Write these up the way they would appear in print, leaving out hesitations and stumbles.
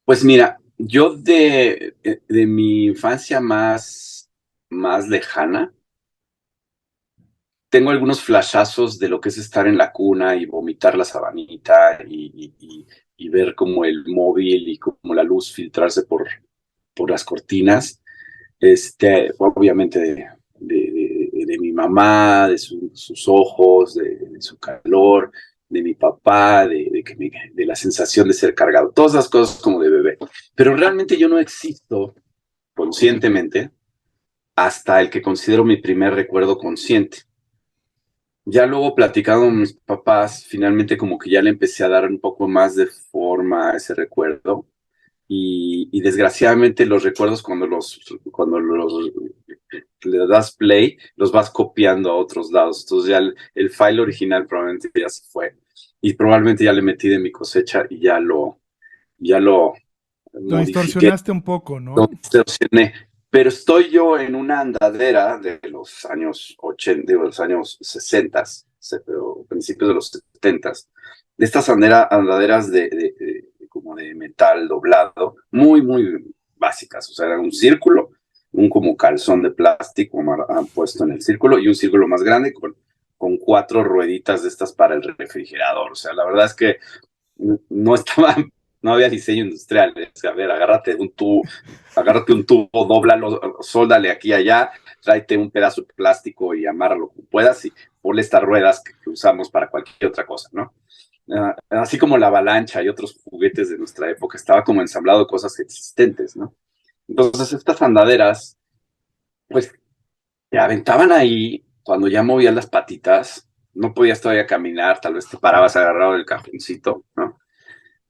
Pues mira, yo de mi infancia más lejana, tengo algunos flashazos de lo que es estar en la cuna y vomitar la sabanita y ver como el móvil y como la luz filtrarse por las cortinas. Obviamente de mi mamá, sus ojos, de su calor, de mi papá, de la sensación de ser cargado, todas esas cosas como de bebé. Pero realmente yo no existo conscientemente hasta el que considero mi primer recuerdo consciente. Ya luego platicando con mis papás, finalmente como que ya le empecé a dar un poco más de forma a ese recuerdo y desgraciadamente los recuerdos cuando los le das play, los vas copiando a otros lados. Entonces ya el file original probablemente ya se fue y probablemente ya le metí de mi cosecha y ya lo Lo modifiqué, distorsionaste un poco, lo ¿no? distorsioné. Pero estoy yo en una andadera de los años 80, de los años 60, pero principios de los 70, de estas andaderas como de metal doblado, muy, muy básicas. O sea, era un círculo, un como calzón de plástico han puesto en el círculo y un círculo más grande con cuatro rueditas de estas para el refrigerador. O sea, la verdad es que no estaba, no había diseño industrial. O sea, a ver, agárrate un tubo, dóblalo, sóldale aquí y allá, tráete un pedazo de plástico y amárralo como puedas y ponle estas ruedas que usamos para cualquier otra cosa, ¿no? Así como la avalancha y otros juguetes de nuestra época, estaba como ensamblado de cosas existentes, ¿no? Entonces estas andaderas, pues te aventaban ahí cuando ya movías las patitas, no podías todavía caminar, tal vez te parabas agarrado del cajoncito, ¿no?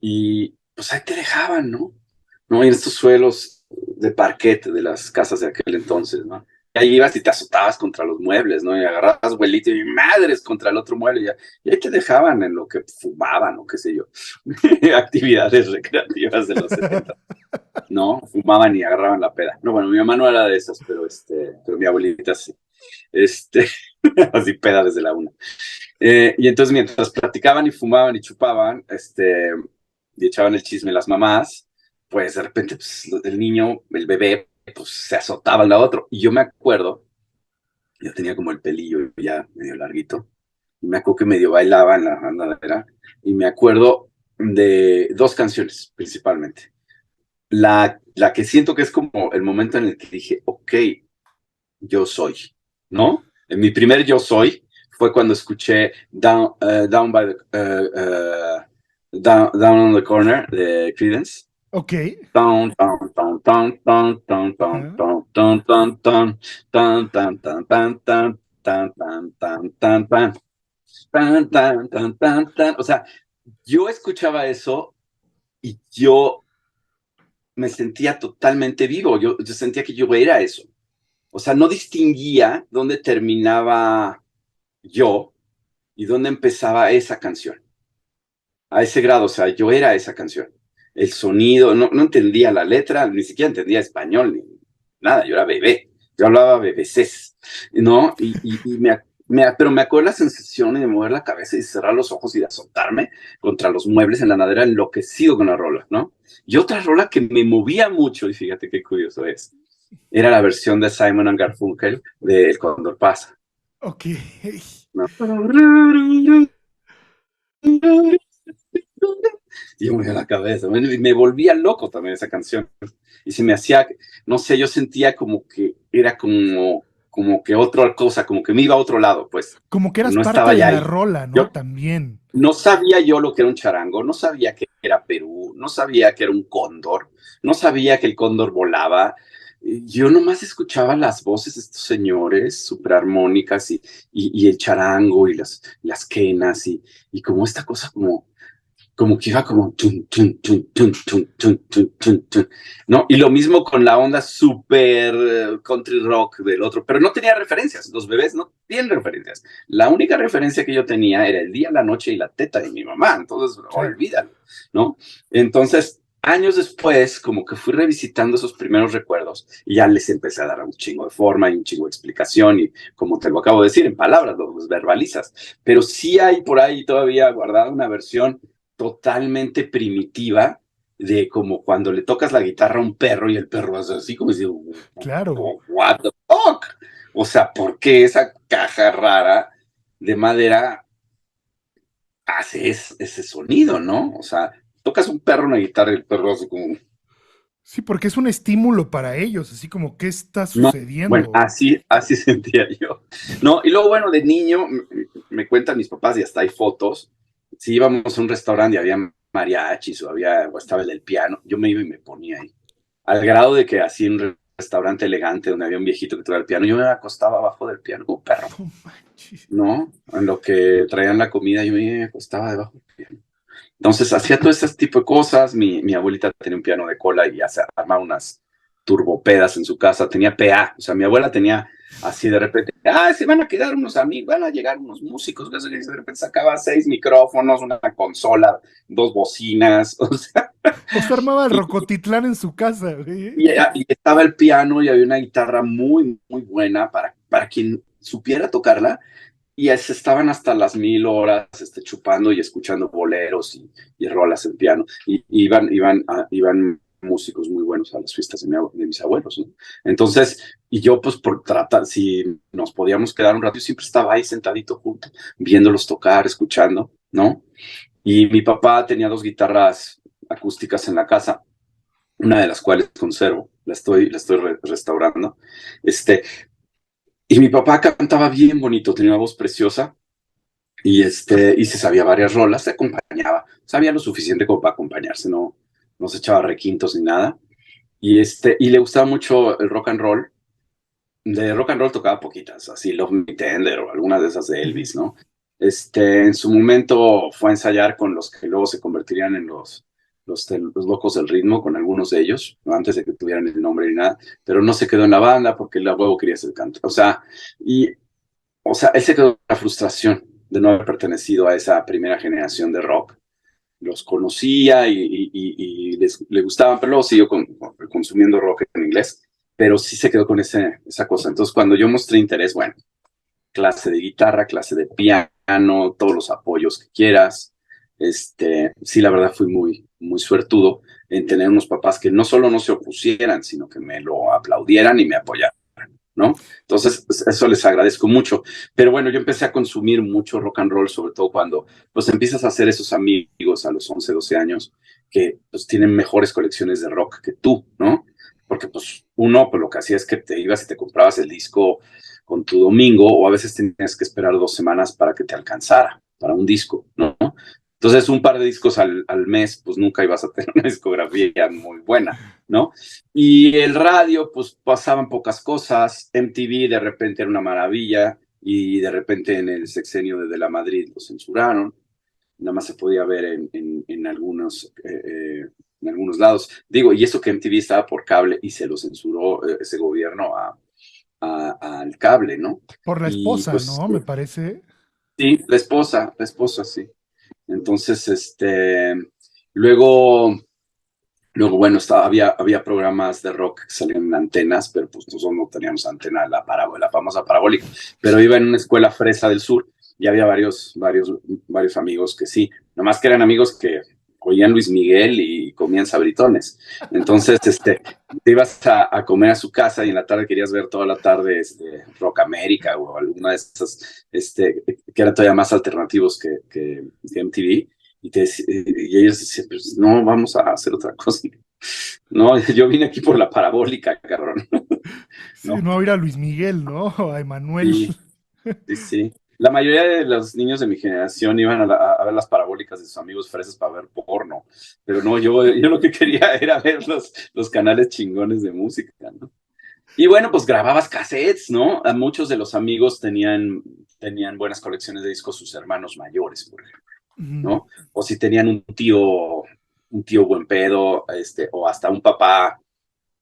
Y pues ahí te dejaban, ¿no? ¿No? Y en estos suelos de parquet de las casas de aquel entonces, ¿no? Y ahí ibas y te azotabas contra los muebles, ¿no? Y agarrabas vuelito y madres contra el otro mueble. Y ahí te dejaban en lo que fumaban o qué sé yo. Actividades recreativas de los 70, ¿no? Fumaban y agarraban la peda. No, bueno, mi mamá no era de esas, pero mi abuelita sí. Este, así peda desde la una. Y entonces mientras platicaban y fumaban y chupaban, y echaban el chisme las mamás, pues de repente pues, el niño, el bebé, pues se azotaba al otro. Y yo me acuerdo, yo tenía como el pelillo ya medio larguito, y me acuerdo que medio bailaba en la andadera, y me acuerdo de dos canciones principalmente. La que siento que es como el momento en el que dije, ok, yo soy, ¿no? En mi primer yo soy fue cuando escuché Down on the Corner de Creedence. Ok. Down, down, down, down, down, down, down, Ajá. down, down, down, down, down, down, down, down, down, down, down, down, down, down, tan, tan, tan, tan, tan. O sea, yo escuchaba eso y yo me sentía totalmente vivo. Yo sentía que yo era eso. O sea, no distinguía dónde terminaba yo y dónde empezaba esa canción. A ese grado, o sea, yo era esa canción. El sonido, no entendía la letra, ni siquiera entendía español, ni nada, yo era bebé. Yo hablaba bebecés, ¿no? Pero me acuerdo la sensación de mover la cabeza y cerrar los ojos y de azotarme contra los muebles en la nadera enloquecido con la rola, ¿no? Y otra rola que me movía mucho, y fíjate qué curioso es, era la versión de Simon and Garfunkel de El Cóndor Pasa, Ok. ¿no? Y yo me dio la cabeza, me volvía loco también esa canción. Y se me hacía, no sé, yo sentía como que era como que otra cosa, como que me iba a otro lado, pues, Como que eras no parte estaba de ya la ahí. rola, ¿no? Yo También. no sabía yo lo que era un charango, no sabía que era Perú, no sabía que era un cóndor, no sabía que el cóndor volaba. Yo nomás escuchaba las voces de estos señores súper armónicas y el charango y las quenas y como esta cosa como que iba como tun, tun, tun, tun, tun, tun, tun, tun, tun, ¿no? Y lo mismo con la onda super country rock del otro, pero no tenía referencias, los bebés no tienen referencias. La única referencia que yo tenía era el día, la noche y la teta de mi mamá, entonces Sí. olvídalo, ¿no? Entonces, años después, como que fui revisitando esos primeros recuerdos y ya les empecé a dar un chingo de forma y un chingo de explicación y como te lo acabo de decir en palabras, los verbalizas, pero sí hay por ahí todavía guardada una versión totalmente primitiva de como cuando le tocas la guitarra a un perro y el perro hace así como dice, Claro. what the fuck? O sea, ¿por qué esa caja rara de madera hace ese sonido, no? O sea, tocas un perro una guitarra y el perro hace como... Sí, porque es un estímulo para ellos, así como, ¿qué está No, bueno, sucediendo? así sentía yo. No, y luego, bueno, de niño, me cuentan mis papás y hasta hay fotos. Si íbamos a un restaurante y había mariachis o estaba el del piano, yo me iba y me ponía ahí. Al grado de que así en un restaurante elegante donde había un viejito que tocaba el piano, yo me acostaba abajo del piano como perro, No manches. ¿no? En lo que traían la comida, yo me acostaba debajo del piano. Entonces hacía todo ese tipo de cosas. Mi abuelita tenía un piano de cola y hacía, armaba unas turbopedas en su casa. Tenía PA. O sea, mi abuela tenía así de repente, se van a quedar unos amigos, van a llegar unos músicos. De repente sacaba 6 micrófonos, una consola, 2 bocinas. O sea, O sea, armaba el y, Rocotitlán en su casa, güey. y estaba el piano y había una guitarra muy, muy buena para quien supiera tocarla y estaban hasta las 1000 horas chupando y escuchando boleros y rolas en piano. Y iban músicos muy buenos a las fiestas de mis abuelos, ¿no? Entonces, y yo pues por tratar, si nos podíamos quedar un rato, yo siempre estaba ahí sentadito junto, viéndolos tocar, escuchando, ¿no? Y mi papá tenía 2 guitarras acústicas en la casa, una de las cuales conservo, la estoy restaurando. Este, y mi papá cantaba bien bonito, tenía una voz preciosa y se sabía varias rolas, se acompañaba, sabía lo suficiente como para acompañarse, no se echaba requintos ni nada. Y le gustaba mucho el rock and roll. De rock and roll tocaba poquitas, así Love Me Tender o algunas de esas de Ujú. Elvis, ¿no? En su momento fue a ensayar con los que luego se convertirían en los locos del ritmo, con algunos de ellos, ¿no? Antes de que tuvieran el nombre ni nada, pero no se quedó en la banda porque el huevo quería ser canto. Él se quedó con la frustración de no haber pertenecido a esa primera generación de rock. Los conocía y le gustaban, pero luego siguió consumiendo rock en inglés, pero sí se quedó con esa cosa. Entonces, cuando yo mostré interés, bueno, clase de guitarra, clase de piano, todos los apoyos que quieras. Sí, la verdad fui muy, muy suertudo en tener unos papás que no solo no se opusieran, sino que me lo aplaudieran y me apoyaran, ¿no? Entonces, pues, eso les agradezco mucho. Pero bueno, yo empecé a consumir mucho rock and roll, sobre todo cuando pues empiezas a hacer esos amigos a los 11, 12 años que pues tienen mejores colecciones de rock que tú, ¿no? Porque pues uno, pues lo que hacía es que te ibas y te comprabas el disco con tu domingo o a veces tenías que esperar 2 semanas para que te alcanzara para un disco, ¿no? Entonces, un par de discos al mes, pues nunca ibas a tener una discografía muy buena, ¿no? Y el radio, pues pasaban pocas cosas. MTV de repente era una maravilla y de repente en el sexenio de la Madrid lo censuraron. Nada más se podía ver en algunos lados. Digo, y eso que MTV estaba por cable y se lo censuró ese gobierno al cable, ¿no? Por la Y esposa, pues ¿no? Me parece. sí, la esposa, sí. Entonces, luego bueno, había programas de rock que salían en antenas, pero pues nosotros no teníamos antena, la famosa parabólica. Pero iba en una escuela fresa del sur y había varios amigos que sí, nomás que eran amigos que oían Luis Miguel y comían sabritones. Entonces, te ibas a comer a su casa y en la tarde querías ver toda la tarde Rock América o alguna de esas, que eran todavía más alternativos que MTV. Y ellos decían, pues no, vamos a hacer otra cosa. No, yo vine aquí por la parabólica, cabrón. Sí, No, no a ir a Luis Miguel, ¿no? A Emanuel. sí, sí, sí. La mayoría de los niños de mi generación iban a ver las parabólicas de sus amigos fresas para ver porno. Pero no, yo lo que quería era ver los canales chingones de música, ¿no? Y bueno, pues grababas cassettes, ¿no? A muchos de los amigos tenían buenas colecciones de discos sus hermanos mayores, por ejemplo, Ujú. ¿no? O si tenían un tío buen pedo, o hasta un papá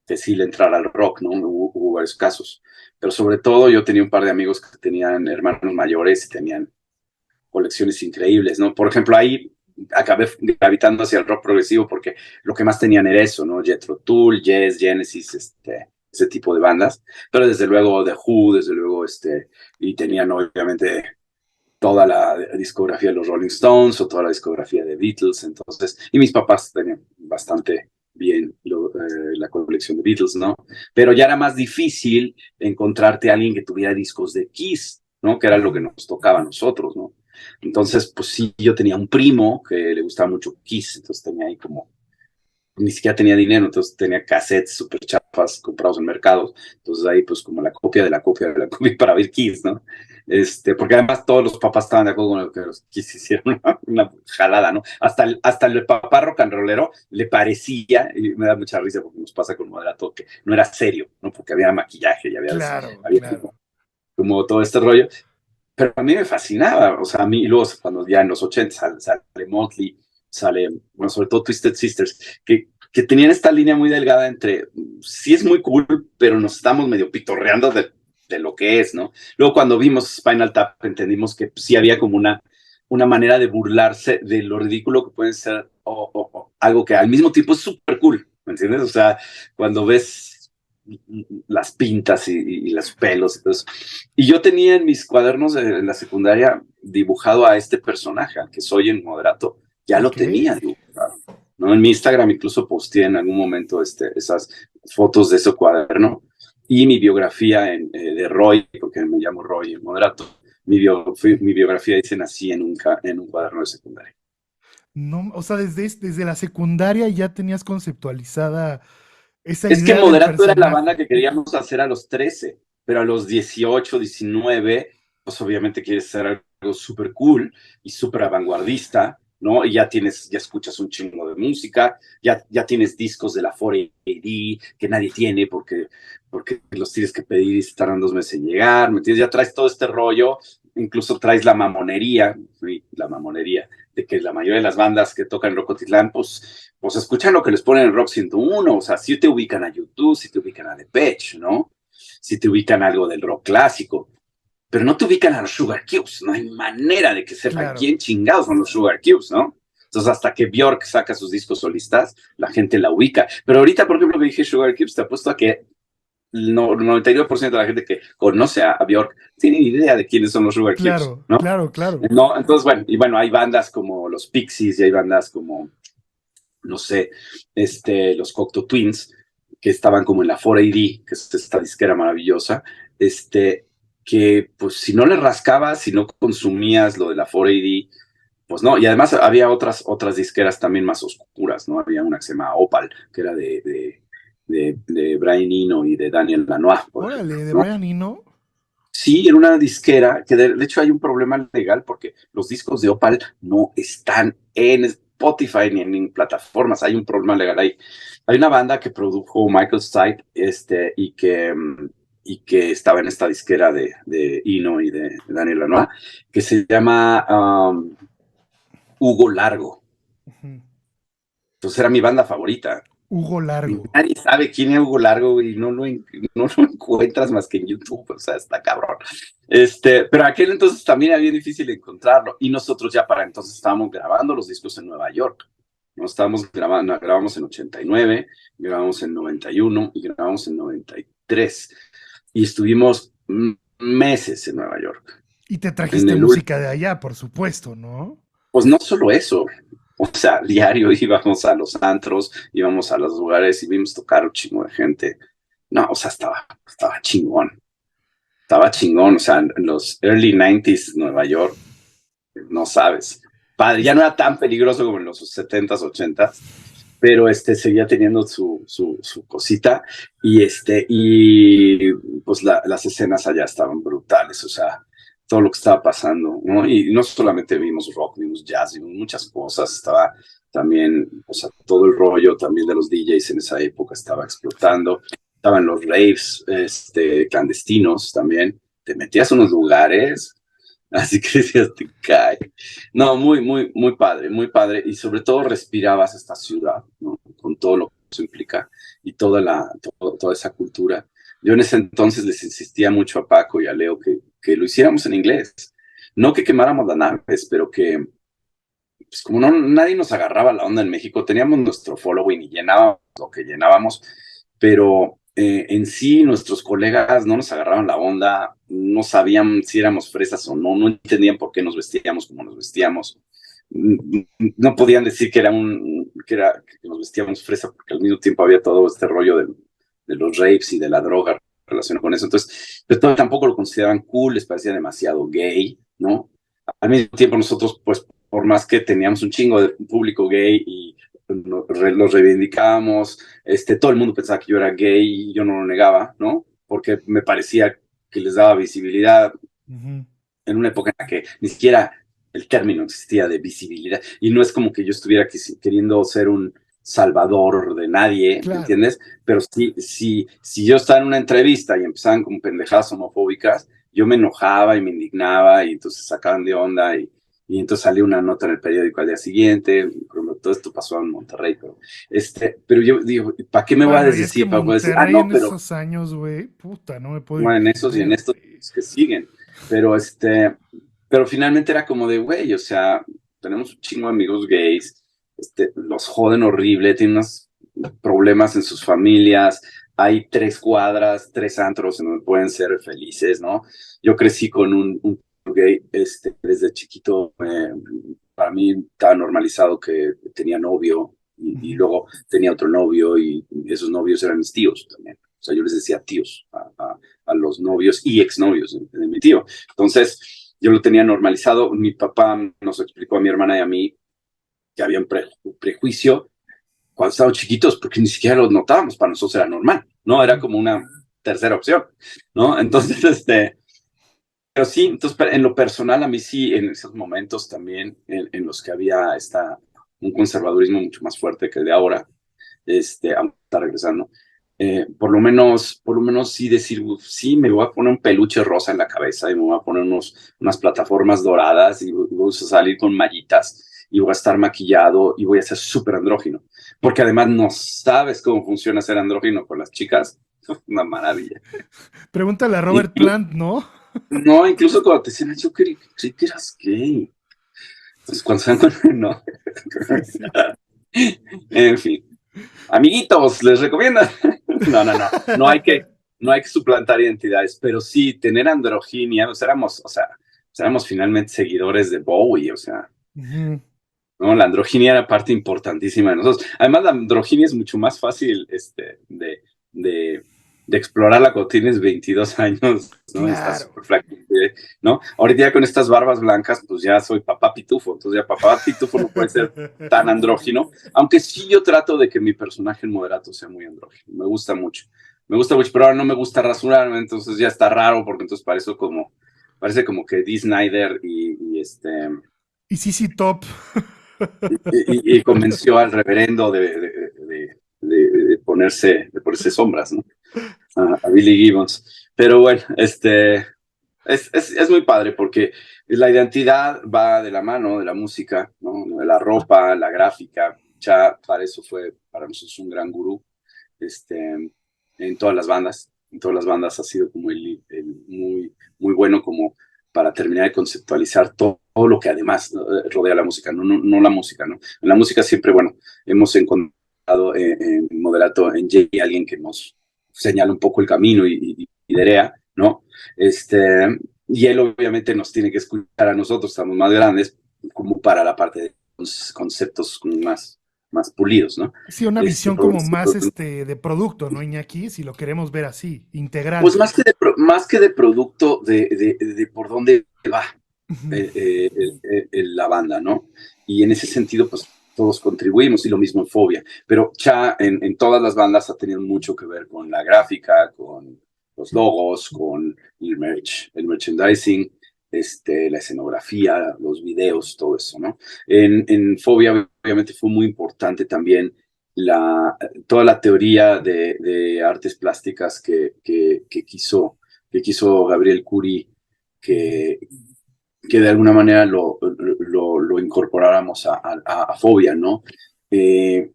que sí le entrara al rock, ¿no? Hubo varios casos. Pero sobre todo yo tenía un par de amigos que tenían hermanos mayores y tenían colecciones increíbles, ¿no? Por ejemplo, ahí acabé gravitando hacia el rock progresivo porque lo que más tenían era eso, ¿no? Jethro Tull, Yes, Genesis, ese tipo de bandas. Pero desde luego The Who, desde luego, y tenían obviamente toda la discografía de los Rolling Stones o toda la discografía de Beatles. Entonces, y mis papás tenían bastante bien la colección de Beatles, ¿no? Pero ya era más difícil encontrarte a alguien que tuviera discos de Kiss, ¿no? Que era lo que Ujú. nos tocaba a nosotros, ¿no? Entonces, pues sí, yo tenía un primo que le gustaba mucho Kiss, entonces tenía ahí como, ni siquiera tenía dinero, entonces tenía cassettes súper chafas comprados en mercados, entonces ahí pues como la copia de la copia de la copia para ver Kiss, ¿no? Porque además todos los papás estaban de acuerdo con lo que los Kiss hicieron, una jalada, ¿no? Hasta el papá rock and rollero le parecía, y me da mucha risa porque nos pasa con Moderato, que no era serio, ¿no? Porque había maquillaje y Claro, había claro. como todo este rollo, pero a mí me fascinaba, o sea, a mí, y luego cuando ya en los 80 sale Motley, sale, bueno, sobre todo Twisted Sisters, que tenían esta línea muy delgada entre, sí es muy cool, pero nos estamos medio pitorreando de lo que es, ¿no? Luego cuando vimos Spinal Tap entendimos que sí había como una manera de burlarse de lo ridículo que pueden ser o algo que al mismo tiempo es súper cool, ¿me entiendes? O sea, cuando ves las pintas y los pelos y todo eso. Y yo tenía en mis cuadernos de la secundaria dibujado a este personaje, al que soy en Moderato, ya lo Ok. tenía dibujado, ¿no? En mi Instagram incluso posteé en algún momento esas fotos de ese cuaderno y mi biografía de Roy, porque me llamo Roy en Moderato, mi biografía dice nací en un cuaderno de secundaria. No, o sea, desde la secundaria ya tenías conceptualizada esa Es que idea del Moderato era la banda personaje. que queríamos hacer a los 13, pero a los 18, 19, pues obviamente quieres hacer algo súper cool y súper vanguardista, ¿no? Y ya escuchas un chingo de música, ya tienes discos de la 4AD que nadie tiene porque los tienes que pedir y se tardan 2 meses en llegar, ¿me entiendes? Ya traes todo este rollo, incluso traes la mamonería, ¿sí? La mamonería de que la mayoría de las bandas que tocan Rocotitlán, pues escuchan lo que les ponen en Rock 101, o sea, si te ubican a YouTube, si te ubican a Depeche, ¿no? Si te ubican algo del rock clásico, pero no te ubican a los Sugar Cubes, no hay manera de que sepan Claro. quién chingados son los Sugar Cubes, ¿no? Entonces, hasta que Bjork saca sus discos solistas, la gente la ubica. Pero ahorita, por ejemplo, que dije Sugar Cubes, te apuesto a que el 99% de la gente que conoce a Bjork tiene idea de quiénes son los Sugar Cubes, Claro, ¿no? claro, claro. No, entonces, bueno, y bueno, hay bandas como los Pixies y hay bandas como no sé, los Cocteau Twins, que estaban como en la 4AD, que es esta disquera maravillosa, que pues si no le rascabas, si no consumías lo de la 4AD, pues no, y además había otras disqueras también más oscuras, ¿no? Había una que se llama Opal, que era de Brian Eno y de Daniel Lanois, por ejemplo, Órale, de ¿no? Brian Eno. Sí, era una disquera que de hecho hay un problema legal porque los discos de Opal no están en Spotify ni en plataformas. Hay un problema legal ahí. Hay una banda que produjo Michael Stipe y que estaba en esta disquera de Eno y de Daniel Lanois que se llama Hugo Largo. Ujú. Entonces era mi banda favorita. Hugo Y Largo. nadie sabe quién es Hugo Largo y no lo encuentras más que en YouTube, o sea, está cabrón. Pero aquel entonces también era bien difícil encontrarlo y nosotros ya para entonces estábamos grabando los discos en Nueva York. No estábamos grabando, grabamos en 89, grabamos en 91 y grabamos en 93 y estuvimos meses en Nueva York. Y te En trajiste el música de allá, por supuesto, ¿no? Pues no solo eso, o sea, diario íbamos a los antros, íbamos a los lugares y vimos tocar un chingo de gente. No, o sea, estaba chingón, o sea, en los early 90s Nueva York, no sabes. Padre, ya Es, no era tan peligroso como en los 70s, 80s, pero seguía teniendo su cosita y pues las escenas allá estaban brutales, o sea, todo lo que estaba pasando, ¿no? Y no solamente vimos rock, vimos jazz, vimos muchas cosas, estaba también, o sea, todo el rollo también de los DJs en esa época estaba explotando, estaban los raves, clandestinos también, te metías a unos lugares, así que decías, te cae. No, muy, muy, muy padre. Y sobre todo respirabas esta ciudad, ¿no? Con todo lo que eso implica y toda esa cultura. Yo en ese entonces les insistía mucho a Paco y a Leo que lo hiciéramos en inglés. No que quemáramos las naves, pero que, pues como no, nadie nos agarraba la onda en México, teníamos nuestro following y llenábamos lo que llenábamos, pero en sí, nuestros colegas no nos agarraban la onda, no sabían si éramos fresas o no, no entendían por qué nos vestíamos como nos vestíamos. No podían decir que nos vestíamos fresa, porque al mismo tiempo había todo este rollo de los rapes y de la droga relacionado con eso. Entonces, pero tampoco lo consideraban cool, les parecía demasiado gay, ¿no? Al mismo tiempo nosotros, pues, por más que teníamos un chingo de público gay y los reivindicábamos, todo el mundo pensaba que yo era gay y yo no lo negaba, ¿no? Porque me parecía que les daba visibilidad Ujú. en una época en la que ni siquiera el término existía de visibilidad. Y no es como que yo estuviera queriendo ser un salvador de nadie, ¿me Claro. entiendes? Pero si yo estaba en una entrevista y empezaban con pendejadas homofóbicas, yo me enojaba y me indignaba y entonces sacaban de onda y entonces salió una nota en el periódico al día siguiente. Todo esto pasó en Monterrey, pero yo digo, ¿para qué me voy a Bueno, y es que desdecir? Para decir, Monterrey no, en pero esos años, güey, puta, no me puedo bueno, en esos y en imaginar, estos güey. que siguen. Pero pero finalmente era como de, güey, o sea, tenemos un chingo de amigos gays, los joden horrible, tienen unos problemas en sus familias, hay 3 cuadras, 3 antros en donde pueden ser felices, ¿no? Yo crecí con un gay, desde chiquito, para mí estaba normalizado que tenía novio y Ujú. luego tenía otro novio y esos novios eran mis tíos también. O sea, yo les decía tíos a los novios y exnovios de mi tío. Entonces, yo lo tenía normalizado. Mi papá nos explicó a mi hermana y a mí que había un prejuicio cuando estábamos chiquitos, porque ni siquiera lo notábamos, para nosotros era normal, ¿no? Era Ujú. como una tercera opción, ¿no? Entonces, pero sí, entonces en lo personal a mí sí, en esos momentos también en los que había un conservadurismo mucho más fuerte que el de ahora, aunque está regresando, por lo menos sí decir, sí, me voy a poner un peluche rosa en la cabeza y me voy a poner unas plataformas doradas y voy a salir con mallitas y voy a estar maquillado y voy a ser súper andrógino, porque además no sabes cómo funciona ser andrógino con las chicas, una maravilla. Pregúntale a Robert Inclu Plant, ¿no? no, incluso cuando te decían, yo creí que eras gay. Entonces, cuando se dan cuenta, no. Sí, sí. En fin. Amiguitos, les recomiendo. No, no, no. No hay que suplantar identidades, pero sí tener androginia. Éramos finalmente seguidores de Bowie, o sea, Ujú. ¿no? La androginia era parte importantísima de nosotros. Además, la androginia es mucho más fácil de, de explorarla cuando tienes 22 años, ¿no? Y estás Claro. súper flaquito, ¿no? Ahorita ya con estas barbas blancas, pues ya soy papá pitufo, entonces ya papá pitufo no puede ser tan andrógino, aunque sí yo trato de que mi personaje en Moderato sea muy andrógino, me gusta mucho, pero ahora no me gusta rasurarme, entonces ya está raro, porque entonces parece como que Dee Snyder Y sí, sí, top. y convenció al reverendo de ponerse sombras, ¿no? A Billy Gibbons. Pero bueno, es muy padre porque la identidad va de la mano de la música, ¿no? De la ropa, la gráfica. Ya para eso fue para nosotros un gran gurú, en todas las bandas. En todas las bandas ha sido como muy, muy bueno como para terminar de conceptualizar todo lo que además rodea la música, no la música, ¿no? En la música siempre, bueno, hemos encontrado en Moderato, en Jay, alguien que nos señala un poco el camino y idea, ¿no? Este, y él obviamente nos tiene que escuchar a nosotros, estamos más grandes, como para la parte de conceptos como más pulidos, ¿no? Sí, una Este, visión pero, como más de producto, ¿no, Iñaki? Si lo queremos ver así, pues integral. más que de producto, de por dónde va Ujú. la banda, ¿no? Y en ese sentido, pues todos contribuimos y lo mismo en Fobia. Pero Cha en todas las bandas ha tenido mucho que ver con la gráfica, con los logos, con el merchandising, la escenografía, los videos, todo eso, ¿no? En Fobia, obviamente, fue muy importante también la, toda la teoría de artes plásticas que quiso Gabriel Curie, que, que de alguna manera lo incorporáramos a Fobia, ¿no? Eh,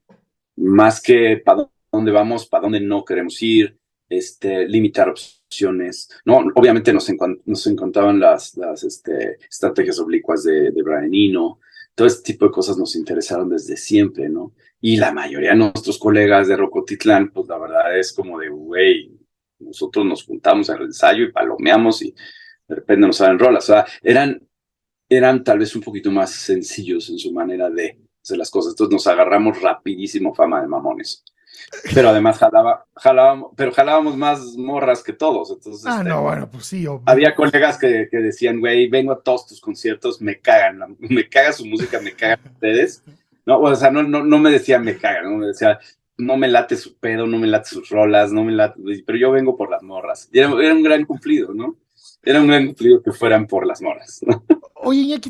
Más que para dónde vamos, para dónde no queremos ir, limitar opciones. No, obviamente nos encontraban las estrategias oblicuas de Brian Eno, todo este tipo de cosas nos interesaron desde siempre, ¿no? Y la mayoría de nuestros colegas de Rocotitlán, pues la verdad es como de, güey, nosotros nos juntamos al ensayo y palomeamos y de repente nos salen rolas. O sea, eran tal vez un poquito más sencillos en su manera de hacer las cosas. Entonces nos agarramos rapidísimo fama de mamones. Pero además jalábamos más morras que todos. Entonces, Ah, no, bueno, pues sí, había colegas que decían, güey, vengo a todos tus conciertos, me cagan, me caga su música, me cagan ustedes. No, o sea, no me decían me cagan, no me decía, no me late su pedo, no me late sus rolas, no me late, pero yo vengo por las morras. Y era un gran cumplido, ¿no? Era un gran cumplido que fueran por las morras, ¿no? Oye, Iñaki,